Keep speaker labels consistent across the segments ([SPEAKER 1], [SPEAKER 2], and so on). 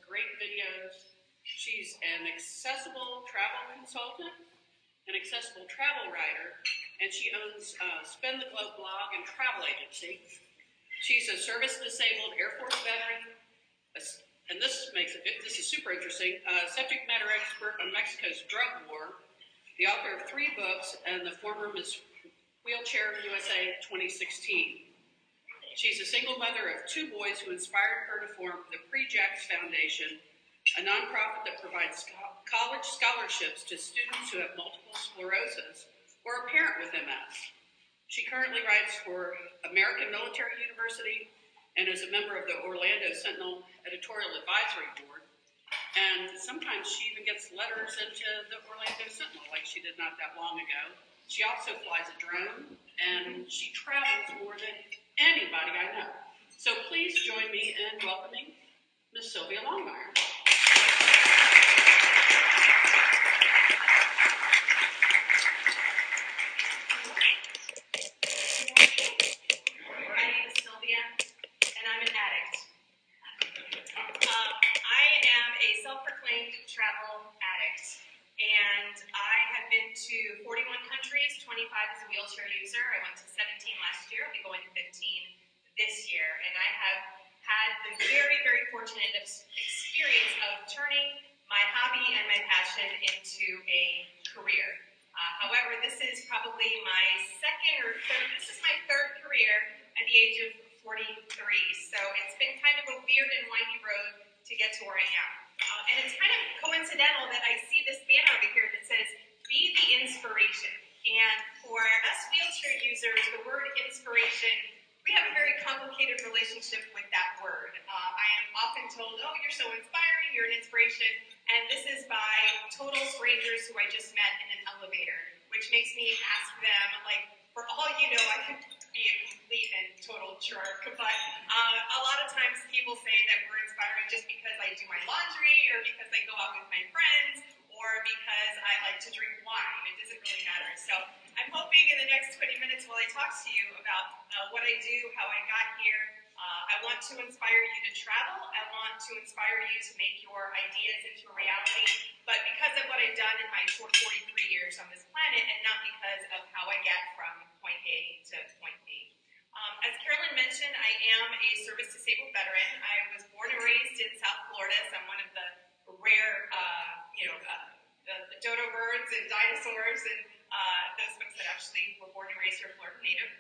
[SPEAKER 1] great videos. She's an accessible travel consultant, an accessible travel writer, and she owns Spin the Globe blog and travel agency. She's a service-disabled Air Force veteran, and this is super interesting, subject matter expert on Mexico's drug war, the author of 3 books, and the former Miss Wheelchair USA 2016. She's a single mother of 2 boys who inspired her to form the Pre-Jax Foundation, a nonprofit that provides college scholarships to students who have multiple sclerosis or a parent with MS. She currently writes for American Military University and is a member of the Orlando Sentinel Editorial Advisory Board. And sometimes she even gets letters into the Orlando Sentinel, like she did not that long ago. She also flies a drone, and she travels more than anybody I know. So please join me in welcoming Miss Sylvia Longmire.
[SPEAKER 2] My name is Sylvia, and I'm an addict. I am a self-proclaimed travel addict, and I have been to 41 countries, 25 as a wheelchair user. I went to 17 last year. I'll be going to 15 this year, and I have had the very, very fortunate experience of turning my hobby and my passion into a career. However, this is probably my third career at the age of 43, so it's been kind of a weird and windy road to get to where I am. And it's kind of coincidental that I see this banner over here that says, "Be the inspiration." And for us wheelchair users, the word inspiration, we have a very complicated relationship with that word. I am often told, "Oh, you're so inspiring, you're an inspiration," and this is by total strangers who I just met in an elevator, which makes me ask them, like, for all you know, I could be a complete and total jerk, but a lot of times people say that we're inspiring just because I do my laundry, or because I go out with my friends, or because I like to drink wine. It doesn't really matter. So I'm hoping in the next 20 minutes while I talk to you about what I do, how I got here, I want to inspire you to travel. I want to inspire you to make your ideas into a reality, but because of what I've done in my short 43 years on this planet, and not because of how I get from point A to point B. As Carolyn mentioned, I am a service-disabled veteran. I was born and raised in South Florida, so I'm one of the rare, the dodo birds and dinosaurs, and those folks that actually were born and raised here, Florida native.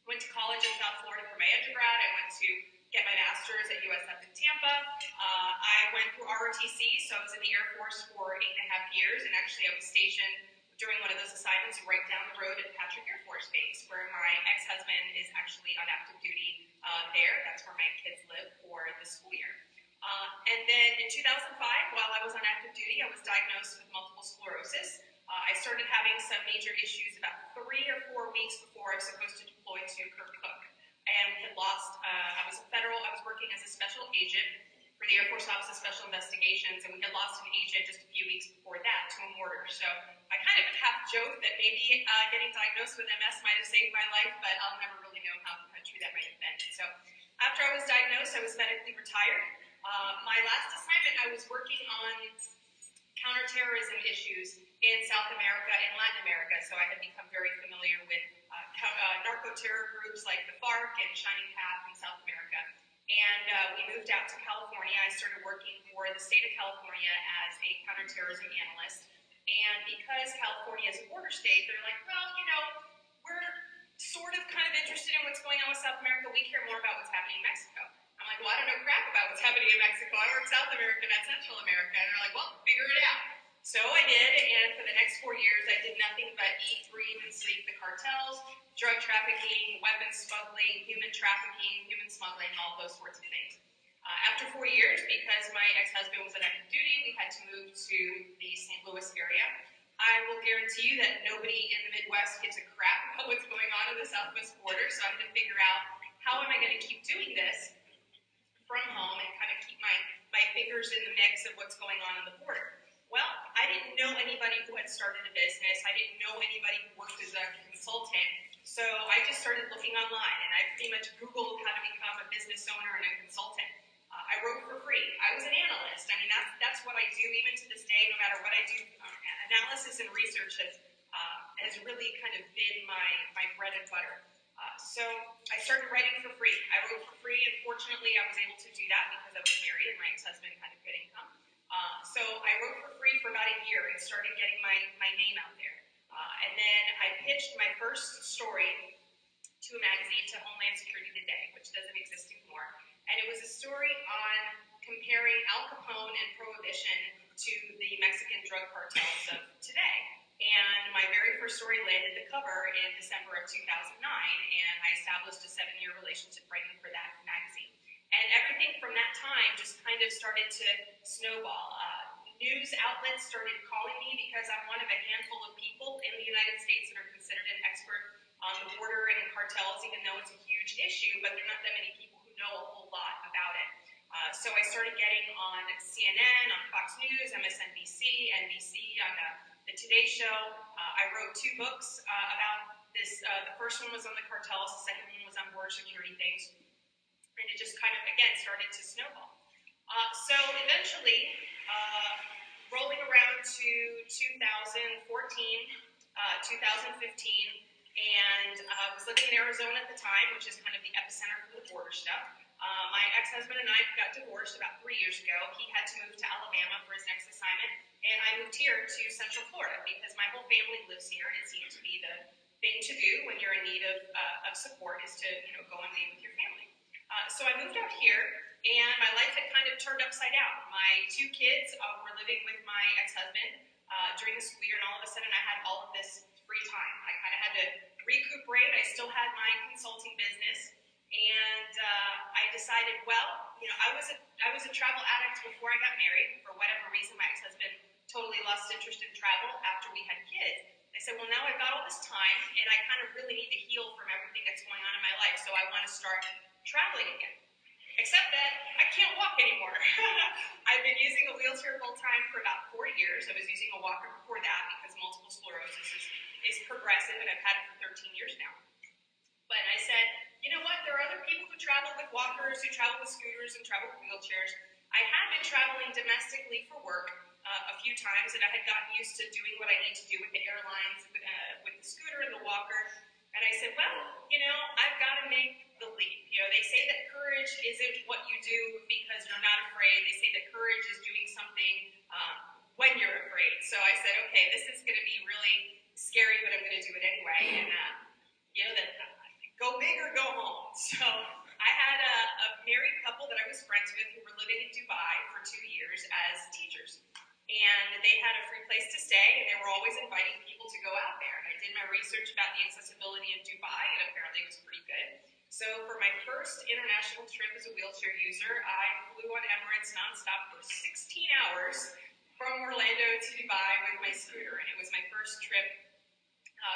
[SPEAKER 2] Went to college in South Florida for my undergrad. I went to get my master's at USF in Tampa. I went through ROTC, so I was in the Air Force for 8.5 years, and actually I was stationed during one of those assignments right down the road at Patrick Air Force Base, where my ex-husband is actually on active duty there. That's where my kids live for the school year. And then in 2005, while I was on active duty, I was diagnosed with multiple sclerosis. I started having some major issues about 3 or 4 weeks before I was supposed to deploy to Kirkuk. And we had lost, I was working as a special agent for the Air Force Office of Special Investigations, and we had lost an agent just a few weeks before that to a mortar. So I kind of half joked that maybe getting diagnosed with MS might have saved my life, but I'll never really know how true that might have been. So after I was diagnosed, I was medically retired. My last assignment, I was working on counterterrorism issues in South America and Latin America, so I had become very familiar with narco-terror groups like the FARC and Shining Path in South America. And we moved out to California. I started working for the state of California as a counterterrorism analyst. And because California is a border state, they're like, well, you know, we're sort of kind of interested in what's going on with South America. We care more about what's happening in Mexico. I'm like, well, I don't know crap about what's happening in Mexico. I work South America, not Central America. And they're like, well, figure it out. So I did, and for the next 4 years, I did nothing but eat, breathe, and sleep the cartels, drug trafficking, weapons smuggling, human trafficking, human smuggling, all those sorts of things. After 4 years, because my ex-husband was on active duty, we had to move to the St. Louis area. I will guarantee you that nobody in the Midwest gives a crap about what's going on in the Southwest border, so I'm going to figure out how am I going to keep doing this from home and kind of keep my fingers in the mix of what's going on the border. Well, I didn't know anybody who had started a business. I didn't know anybody who worked as a consultant. So I just started looking online, and I pretty much Googled how to become a business owner and a consultant. I wrote for free. I was an analyst. journalist. I mean, that's what I do even to this day. No matter what I do, analysis and research has really kind of been my bread and butter. So I started writing for free. I wrote for free, and fortunately I was able to do that because I was married and my ex-husband had a good income. So I wrote for free for about a year and started getting my name out there. And then I pitched my first story to a magazine, to Homeland Security Today, which doesn't exist anymore. And it was a story on comparing Al Capone and Prohibition to the Mexican drug cartels of today. And my very first story landed the cover in December of 2009, and I established a 7-year relationship writing for that magazine. And everything from that time just kind of started to snowball. News outlets started calling me because I'm one of a handful of people in the United States that are considered an expert on the border and cartels, even though it's a huge issue, but there are not that many people who know a whole lot about it. So I started getting on CNN, on Fox News, MSNBC, NBC, on the Today Show. I wrote 2 books about this. The first one was on the cartels, the second one was on border security things. And it just kind of, again, started to snowball. So eventually, rolling around to 2014, 2015, and I was living in Arizona at the time, which is kind of the epicenter for the border stuff. My ex-husband and I got divorced about 3 years ago. He had to move to Alabama for his next assignment, and I moved here to Central Florida because my whole family lives here, and it seemed to be the thing to do when you're in need of support is to go and live with your family. So I moved out here, and my life had kind of turned upside down. My 2 kids were living with my ex-husband during the school year, and all of a sudden I had all of this free time. I kind of had to recuperate. I still had my consulting business, and I decided, well, I was a travel addict before I got married. For whatever reason, my ex-husband totally lost interest in travel after we had kids. I said, well, now I've got all this time, and I kind of really need to heal from everything that's going on in my life, so I want to start traveling again. Except that I can't walk anymore. I've been using a wheelchair full-time for about 4 years. I was using a walker before that because multiple sclerosis is progressive, and I've had it for 13 years now. But I said, you know what? There are other people who travel with walkers, who travel with scooters, and travel with wheelchairs. I had been traveling domestically for work a few times, and I had gotten used to doing what I need to do with the airlines, with the scooter and the walker. And I said, well, I've got to make the leap. They say that courage isn't what you do because you're not afraid. They say that courage is doing something when you're afraid. So I said, okay, this is going to be really scary, but I'm going to do it anyway. And, go big or go home. So I had a married couple that I was friends with who were living in Dubai for 2 years as teachers. And they had a free place to stay, and they were always inviting people to go out there. And I did my research about the accessibility in Dubai, and apparently it was pretty good. So for my first international trip as a wheelchair user, I flew on Emirates nonstop for 16 hours from Orlando to Dubai with my scooter. And it was my first trip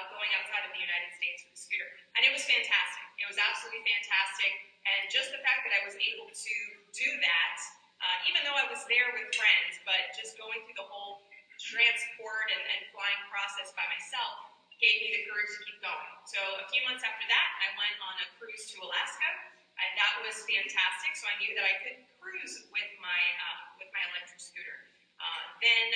[SPEAKER 2] going outside of the United States with the scooter. And it was fantastic. It was absolutely fantastic. And just the fact that I was able to do that, even though I was there with friends, but just going through the whole transport and flying process by myself gave me the courage to keep going. So a few months after that, I went on a cruise to Alaska, and that was fantastic. So I knew that I could cruise with my electric scooter. Then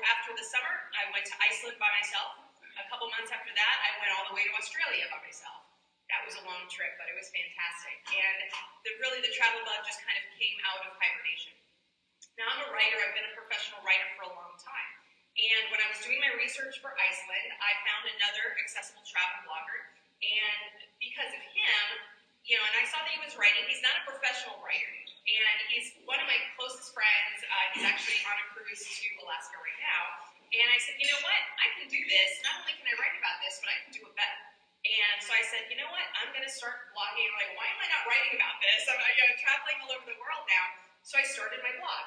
[SPEAKER 2] after the summer, I went to Iceland by myself. A couple months after that, I went all the way to Australia by myself. That was a long trip, but it was fantastic. And really the travel bug just kind of came out of hibernation. Now I'm a writer. I've been a professional writer for a long time. And when I was doing my research for Iceland, I found another accessible travel blogger. And because of him, and I saw that he was writing. He's not a professional writer. And he's one of my closest friends. He's actually on a cruise to Alaska right now. And I said, you know what? I can do this. Not only can I write about this, but I can do it better. And so I said, you know what? I'm going to start blogging. I'm like, why am I not writing about this? I'm traveling all over the world now. So I started my blog.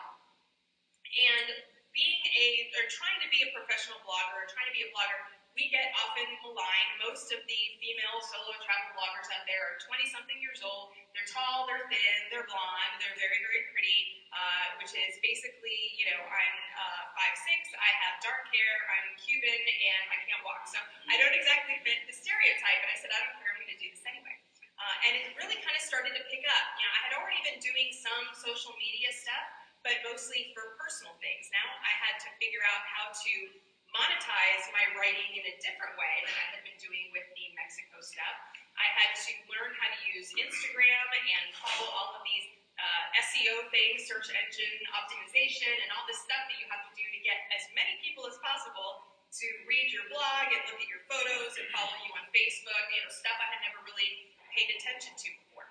[SPEAKER 2] And trying to be a professional blogger, trying to be a blogger, we get often maligned. Most of the female solo travel bloggers out there are 20-something years old. They're tall, they're thin, they're blonde, they're very, very pretty, which is basically, I'm 5'6", I have dark hair, I'm Cuban, and I can't walk. So I don't exactly fit the stereotype, and I said, I don't care, I'm going to do this anyway. And it really kind of started to pick up. I had already been doing some social media stuff, but mostly for personal things. Now I had to figure out how to monetize my writing in a different way than I had been doing with the Mexico stuff. I had to learn how to use Instagram and follow all of these SEO things, search engine optimization, and all this stuff that you have to do to get as many people as possible to read your blog and look at your photos and follow you on Facebook, stuff I had never really paid attention to before.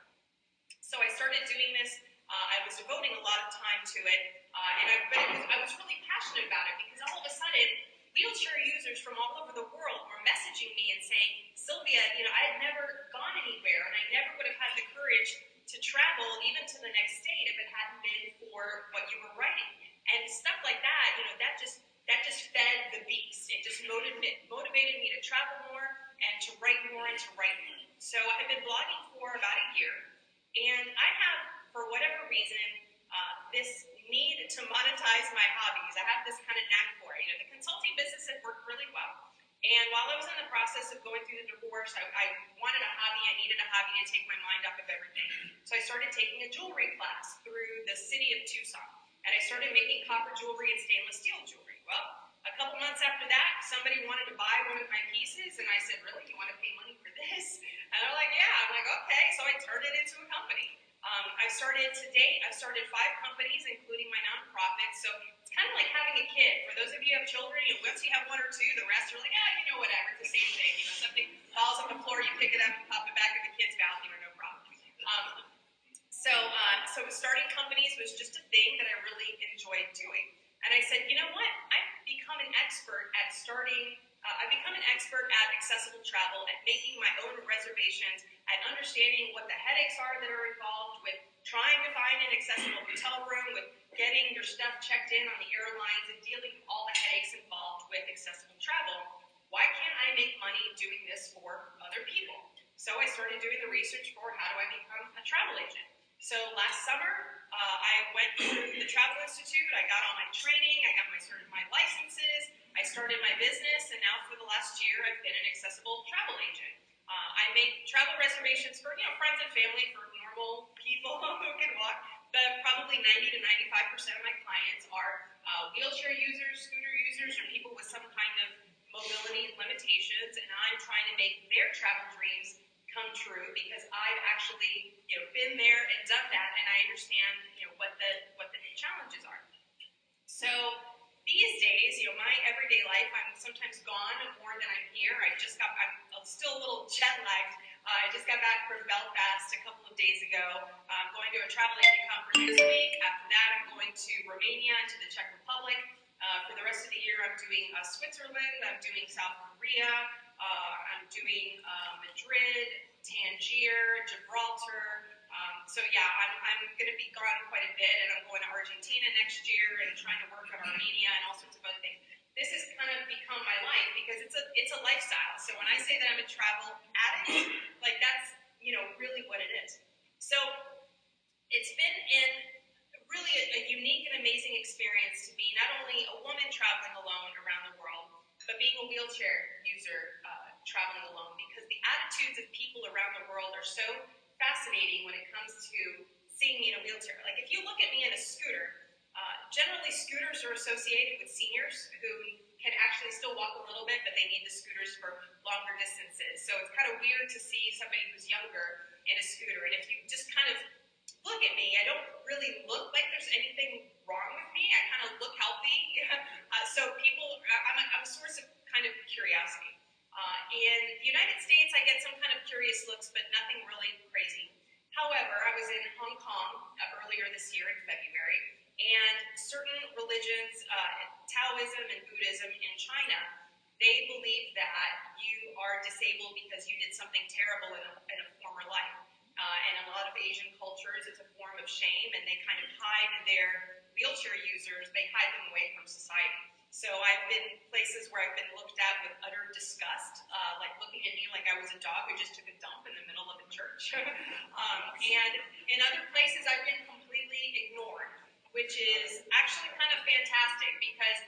[SPEAKER 2] So I started doing this. I was devoting a lot of time to it, and I was really passionate about it because all of a sudden, wheelchair users from all over the world were messaging me and saying, Sylvia, I had never gone anywhere, and I never would have had the courage to travel even to the next state if it hadn't been for what you were writing. And stuff like that, that just fed the beast. It just motivated me to travel more and to write more and to write more. So I have been blogging for about a year, and I have, for whatever reason, this need to monetize my hobbies. I have this kind of knack for it. The consulting business had worked really well. And while I was in the process of going through the divorce, I wanted a hobby. I needed a hobby to take my mind off of everything. So I started taking a jewelry class through the city of Tucson. And I started making copper jewelry and stainless steel jewelry. Well, a couple months after that, somebody wanted to buy one of my pieces. And I said, really, you want to pay money for this? And they're like, yeah. I'm like, okay. So I turned it into a company. To date, I've started 5 companies, including my nonprofit. So it's kind of like having a kid. For those of you who have children, once you have 1 or 2, the rest are like, whatever, it's the same thing. Something falls on the floor, you pick it up and pop it back in the kid's mouth, no problem. So starting companies was just a thing that I really enjoyed doing. And I said, you know what? I've become an expert at accessible travel, at making my own reservations, at understanding what the headaches are that are involved with trying to find an accessible hotel room, with getting your stuff checked in on the airlines, and dealing with all the headaches involved with accessible travel. Why can't I make money doing this for other people? So I started doing the research for how do I become a travel agent. So last summer, I went through the Travel Institute. I got all my training. I got my certified licenses. I started my business, and now for the last year, I've been an accessible travel agent. I make travel reservations for friends and family, for normal people who can walk. But probably 90 to 95% of my clients are wheelchair users, scooter users, or people with some kind of mobility limitations, and I'm trying to make their travel dreams come true because I've actually been there and done that, and I understand what the challenges are. So these days, my everyday life, I'm sometimes gone more than I'm here. I'm still a little jet lagged. I just got back from Belfast a couple of days ago. I'm going to a travel agent conference next week. After that, I'm going to Romania, to the Czech Republic. For the rest of the year, I'm doing Switzerland. I'm doing South Korea. I'm doing Madrid, Tangier, Gibraltar. I'm going to be gone quite a bit, and I'm going to Argentina next year and trying to work on Armenia and all sorts of other things. This has kind of become my life because it's a lifestyle. So when I say that I'm a travel addict, that's really what it is. So it's been really a unique and amazing experience to be not only a woman traveling alone around the world, but being a wheelchair user traveling alone, because the attitudes of people around the world are so fascinating when it comes to seeing me in a wheelchair. Like if you look at me in a scooter, generally scooters are associated with seniors who can actually still walk a little bit, but they need the scooters for longer distances. So it's kind of weird to see somebody who's younger in a scooter. And if you just kind of look at me, I don't really look like there's anything wrong with me. I kind of look healthy. So people, I'm a source of kind of curiosity. In the United States, I get some kind of curious looks, but nothing really crazy. However, I was in Hong Kong earlier this year in February, and certain religions, Taoism and Buddhism in China, they believe that you are disabled because you did something terrible in a former life. And a lot of Asian cultures, it's a form of shame, and they kind of hide their wheelchair users, they hide them away from society. So I've been places where I've been looked at with utter disgust, like looking at me like I was a dog who just took a dump in the middle of a church. And in other places, I've been completely ignored, which is actually kind of fantastic because,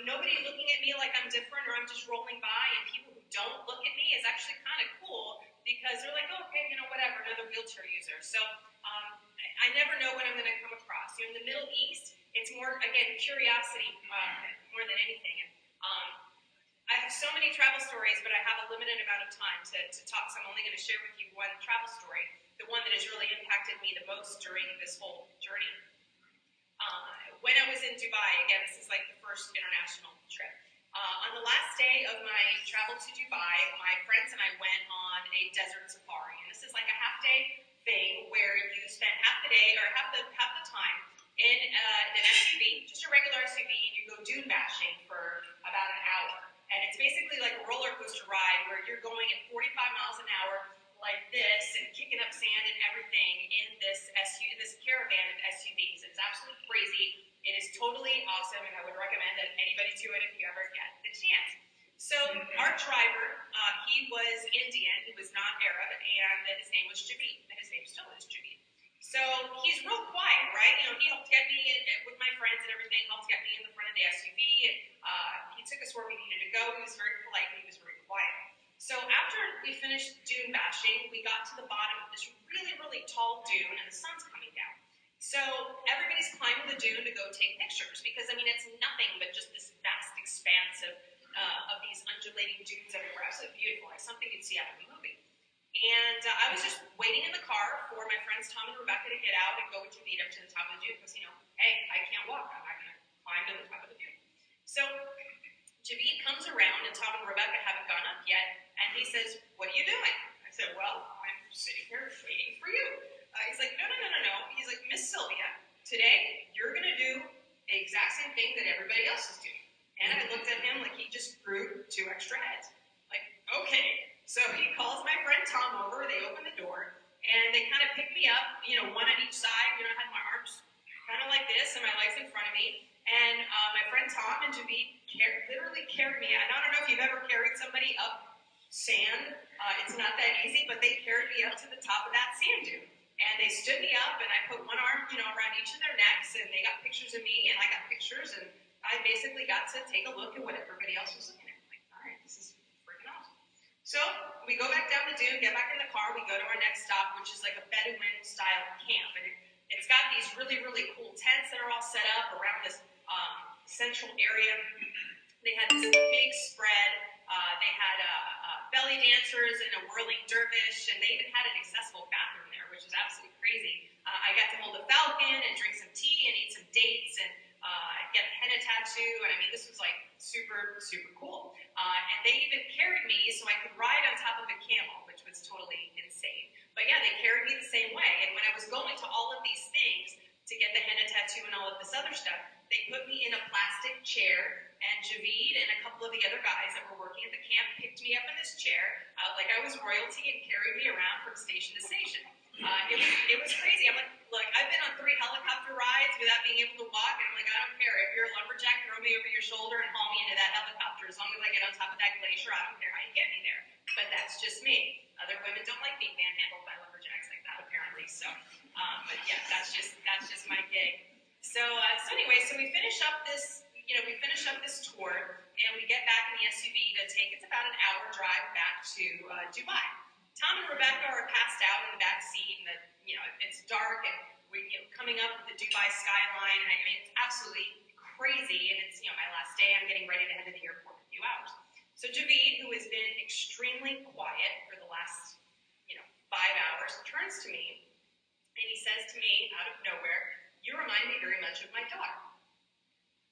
[SPEAKER 2] nobody looking at me like I'm different or I'm just rolling by, and people who don't look at me is actually kind of cool because they're like, oh, okay, whatever, another wheelchair user. So I never know what I'm going to come across. In the Middle East, it's more, again, curiosity more than anything. I have so many travel stories, but I have a limited amount of time to talk, so I'm only going to share with you one travel story, the one that has really impacted me the most during this whole journey. When I was in Dubai, again, this is like the first international trip. On the last day of my travel to Dubai, my friends and I went on a desert safari, and this is like a half-day thing where you spend half the day or half the time in an SUV, just a regular SUV, and you go dune bashing for about an hour. And it's basically like a roller coaster ride where you're going at 45 miles an hour like this and kicking up sand and everything in this caravan of SUVs. It's absolutely crazy. It is totally awesome, and I would recommend that anybody do it if you ever get the chance. So our driver, he was Indian, he was not Arab, and his name was Javid. His name still is Javid. So he's real quiet, right? You know, he helped get me with my friends and everything, helped get me in the front of the SUV. He took us where we needed to go. He was very polite, and he was very quiet. So after we finished dune bashing, we got to the bottom of this really, really tall dune, and the sun's coming down. So everybody's climbing the dune to go take pictures because, I mean, it's nothing but just this vast expanse of these undulating dunes everywhere. Absolutely beautiful, like something you'd see out of a movie. And I was just waiting in the car for my friends Tom and Rebecca to get out and go with Javid up to the top of the dune because, you know, hey, I can't walk. I'm not going to climb to the top of the dune. So Javid comes around, and Tom and Rebecca haven't gone up yet, and he says, "What are you doing?" I said, "Well, I'm sitting here waiting for you." He's like, no. He's like, "Miss Sylvia, today you're going to do the exact same thing that everybody else is doing." And I looked at him like he just grew 2 extra heads. Like, okay. So he calls my friend Tom over, they open the door, and they kind of pick me up, you know, one on each side. You know, I had my arms kind of like this and my legs in front of me. And my friend Tom and Javid literally carried me. I don't know if you've ever carried somebody up sand. It's not that easy, but they carried me up to the top of that sand dune. And they stood me up, and I put one arm, you know, around each of their necks, and they got pictures of me, and I got pictures, and I basically got to take a look at what everybody else was looking at. I'm like, all right, this is freaking awesome. So we go back down the dune, get back in the car, we go to our next stop, which is like a Bedouin-style camp, and it's got these really, really cool tents that are all set up around this central area. They had this big spread. They had belly dancers and a whirling dervish, and they even had an accessible bathroom there, which is absolutely crazy. I got to hold a falcon and drink some tea and eat some dates and get a henna tattoo, and I mean, this was like super, super cool. And they even carried me so I could ride on top of a camel, which was totally insane. But yeah, they carried me the same way, and when I was going to all of these things to get the henna tattoo and all of this other stuff, they put me in a plastic chair, and Javid and a couple of the other guys that were working at the camp picked me up in this chair like I was royalty and carried me around from station to station. It was crazy. I'm like, look, I've been on 3 helicopter rides without being able to walk, and I'm like, I don't care. If you're a lumberjack, throw me over your shoulder and haul me into that helicopter. As long as I get on top of that glacier, I don't care how you get me there. But that's just me. Other women don't like being manhandled by lumberjacks like that, apparently. So, but yeah, that's just my gig. So anyway, so we finish up this tour, and we get back in the SUV to take, it's about an hour drive back to Dubai. Tom and Rebecca are passed out in the back seat, and it's dark, and we're coming up with the Dubai skyline, and I mean, it's absolutely crazy, and it's my last day. I'm getting ready to head to the airport in a few hours. So Javid, who has been extremely quiet for the last 5 hours, turns to me, and he says to me out of nowhere, "You remind me very much of my daughter."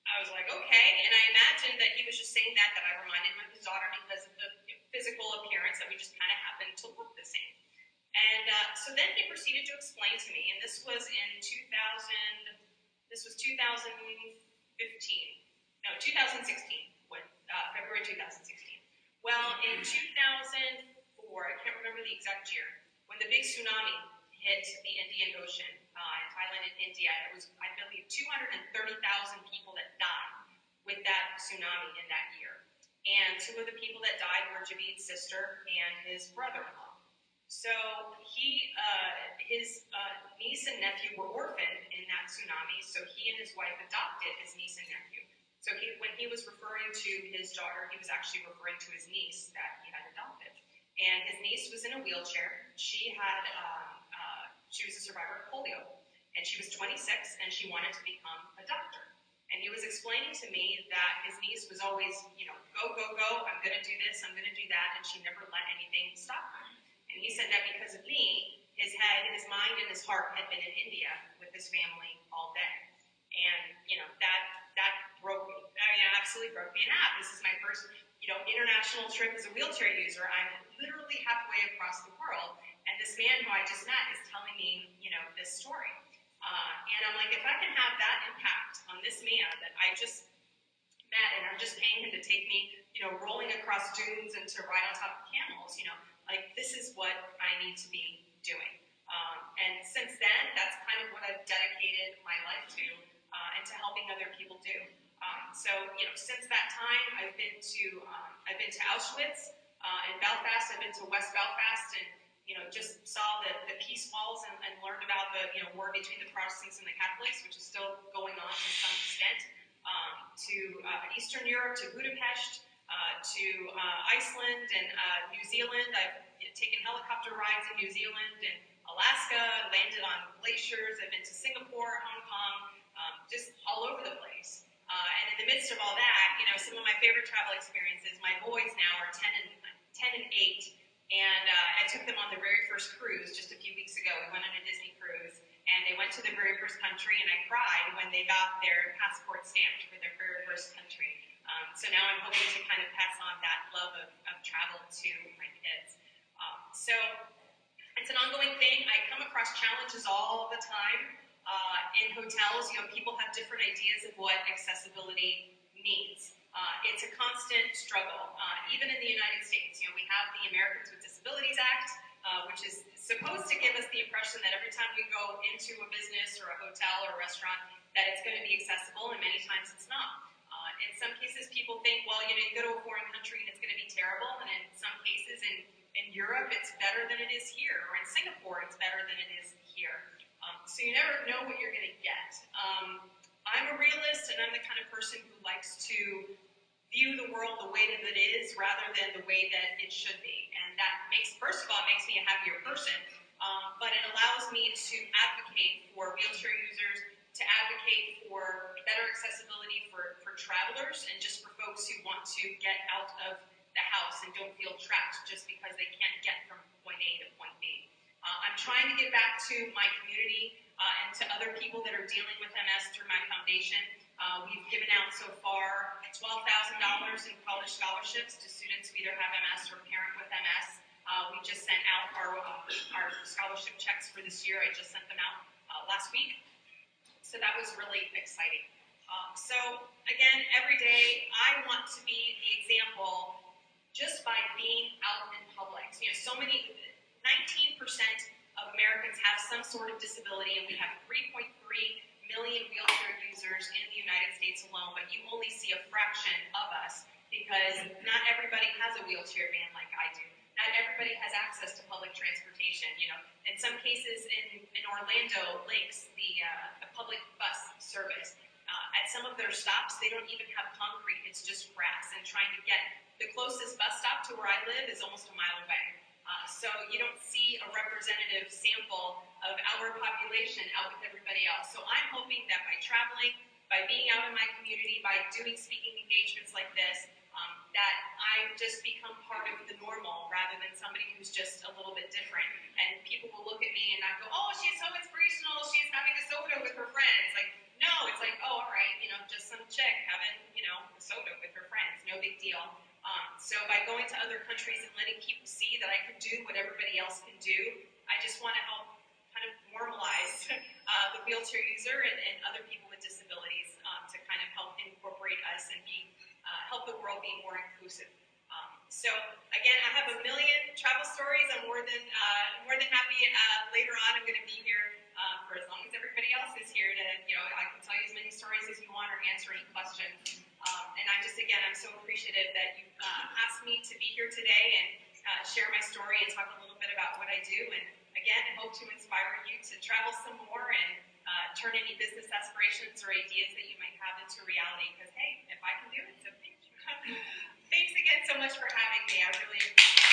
[SPEAKER 2] I was like, okay, and I imagined that he was just saying that I reminded him of his daughter because of the physical appearance, that we just kind of happened to look the same. And so then he proceeded to explain to me, and this was in 2016, February 2016. Well, in 2004, I can't remember the exact year, when the big tsunami hit the Indian Ocean in Thailand and India, it was, I believe, 230,000 people that died with that tsunami in that year. And 2 of the people that died were Javid's sister and his brother-in-law. So his niece and nephew were orphaned in that tsunami, so he and his wife adopted his niece and nephew. So when he was referring to his daughter, he was actually referring to his niece that he had adopted. And his niece was in a wheelchair. She She was a survivor of polio, and she was 26, and she wanted to become a doctor. And he was explaining to me that his niece was always, go, go, go, I'm going to do this, I'm going to do that, and she never let anything stop her. And he said that because of me, his head, his mind, and his heart had been in India with his family all day. And, that broke me. I mean, it absolutely broke me in half. This is my first, international trip as a wheelchair user. I'm literally halfway across the world, and this man who I just met is telling me, this story. And I'm like, if I can have that impact on this man that I just met, and I'm just paying him to take me, rolling across dunes and to ride on top of camels, this is what I need to be doing. And since then, that's kind of what I've dedicated my life to, and to helping other people do. So, since that time, I've been to Auschwitz in Belfast. I've been to West Belfast, and just saw the peace walls and learned about the war between the Protestants and the Catholics, which is still going on to some extent. To Eastern Europe, to Budapest, to Iceland and New Zealand. I've taken helicopter rides in New Zealand and Alaska, landed on glaciers. I've been to Singapore, Hong Kong, just all over the place. And in the midst of all that, some of my favorite travel experiences, my boys now are 10 and 8, and I took them on the very first cruise just a few weeks ago. We went on a Disney cruise, and they went to the very first country, and I cried when they got their passport stamped for their very first country. So now I'm hoping to kind of pass on that love of travel to my kids. So it's an ongoing thing. I come across challenges all the time. In hotels, people have different ideas of what accessibility means. It's a constant struggle. Even in the United States, we have the Americans with Disabilities Act, which is supposed to give us the impression that every time we go into a business or a hotel or a restaurant, that it's going to be accessible, and many times it's not. In some cases, people think, well, you go to a foreign country and it's going to be terrible, and in some cases, in Europe, it's better than it is here, or in Singapore, it's better than it is here. So you never know what you're going to get. I'm a realist, and I'm the kind of person who likes to view the world the way that it is rather than the way that it should be. And that first of all, it makes me a happier person, but it allows me to advocate for wheelchair users, to advocate for better accessibility for travelers, and just for folks who want to get out of the house and don't feel trapped just because they can't get from point A to point B. I'm trying to give back to my community and to other people that are dealing with MS through my foundation. We've given out so far $12,000 in college scholarships to students who either have MS or parent with MS. We just sent out our scholarship checks for this year. I just sent them out last week. So that was really exciting. So again, every day I want to be the example just by being out in public. So many, 19% of Americans have some sort of disability, and we have 3.3 million wheelchair users in the United States alone, but you only see a fraction of us because not everybody has a wheelchair van like I do. Not everybody has access to public transportation. In some cases in Orlando Lakes, the public bus service, at some of their stops, they don't even have concrete. It's just grass, and trying to get the closest bus stop to where I live is almost a mile away. So you don't see a representative sample of our population out with everybody else. So I'm hoping that by traveling, by being out in my community, by doing speaking engagements like this, that I just become part of the normal rather than somebody who's just a little bit different. And people will look at me and not go, oh, she's so inspirational, she's having a soda with her friends. No, it's oh, all right, just some chick having, a soda with her friends, no big deal. So by going to other countries and letting people see that I can do what everybody else can do, I just want to help kind of normalize the wheelchair user and other people with disabilities to kind of help incorporate us and help the world be more inclusive. So again, I have a million travel stories. I'm more than happy. Later on, I'm going to be here for as long as everybody else is here to, I can tell you as many stories as you want or answer any questions. And I'm so appreciative that you asked me to be here today and share my story and talk a little bit about what I do. And again, I hope to inspire you to travel some more and turn any business aspirations or ideas that you might have into reality. Because hey, if I can do it, so thank you. Thanks again so much for having me. I really appreciate it.